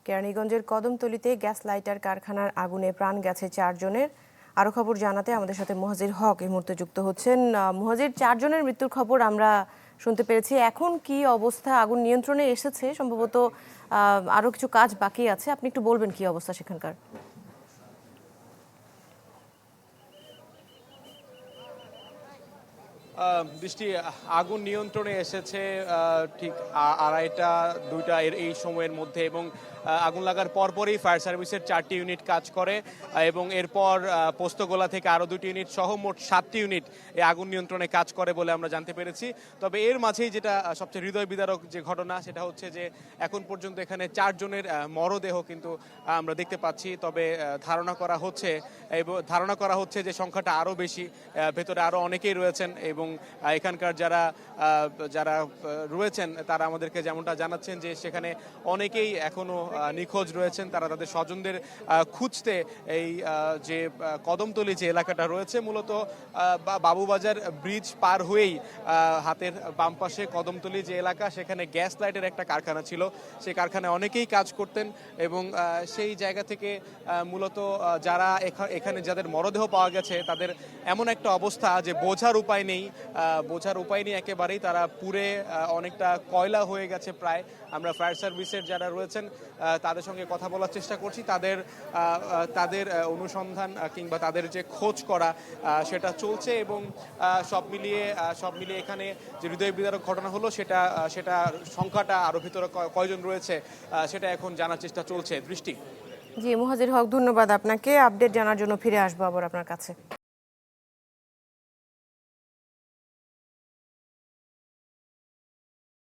কেরানীগঞ্জের কদমতলীতে gas lighter কারখানার আগুনে প্রাণ গেছে 4 জনের। আরো খবর জানাতে আমাদের সাথে মুহাজির হক এই মুহূর্তে যুক্ত হচ্ছেন। মুহাজির, 4 জনের মৃত্যুর খবর আমরা শুনতে পেরেছি। এখন কি অবস্থা? আগুন নিয়ন্ত্রণে এসেছে? সম্ভবত আরো কিছু কাজ বাকি আছে। আপনি একটু বলবেন কি অবস্থা সেখানকার? বৃষ্টি, আগুন নিয়ন্ত্রণে এসেছে ঠিক 2:30 2টা এই সময়ের মধ্যে, এবং আগুন লাগার পরপরই ফায়ার সার্ভিসের 4টি ইউনিট কাজ করে এবং এরপর পোস্তগোলা থেকে আরও 2টি ইউনিট সহ মোট 7টি ইউনিট এই আগুন নিয়ন্ত্রণে কাজ করে বলে আমরা জানতে পেরেছি। তবে এর মাঝেই যেটা সবচেয়ে হৃদয় বিদারক যে ঘটনা, সেটা হচ্ছে যে এখন পর্যন্ত এখানে 4 জনের মরদেহ কিন্তু আমরা দেখতে পাচ্ছি। তবে ধারণা করা হচ্ছে যে সংখ্যাটা আরও বেশি, ভেতরে আরও অনেকেই রয়েছেন এবং এখানকার যারা রয়েছেন তারা আমাদেরকে যেমনটা জানাচ্ছেন যে সেখানে অনেকেই এখনো নিখোঁজ রয়েছেন। তারা তাদের স্বজনদের খুঁজতে এই যে কদমতলী যে এলাকাটা রয়েছে, মূলত বাবুবাজার ব্রিজ পার হয়েই হাতের বাম পাশে কদমতলী যে এলাকা, সেখানে গ্যাস লাইটের একটা কারখানা ছিল। সেই কারখানায় অনেকেই কাজ করতেন এবং সেই জায়গা থেকে মূলত যারা এখানে যাদের মরদেহ পাওয়া গেছে তাদের এমন একটা অবস্থা যে বোঝার উপায় নেই একেবারেই। তারা পুড়ে অনেকটা কয়লা হয়ে গেছে প্রায়। আমরা ফায়ার সার্ভিসের যারা রয়েছেন তাদের সঙ্গে কথা বলার চেষ্টা করছি। তাদের অনুসন্ধান কিংবা তাদের যে খোঁজ করা সেটা চলছে এবং সব মিলিয়ে এখানে যে হৃদয় বিদারক ঘটনা হলো সেটা সংখ্যাটা আরও ভিতরে কয়জন রয়েছে সেটা এখন জানার চেষ্টা চলছে। দৃষ্টি। জি মুহাজির হক, ধন্যবাদ আপনাকে। আপডেট জানার জন্য ফিরে আসবো আবার আপনার কাছে।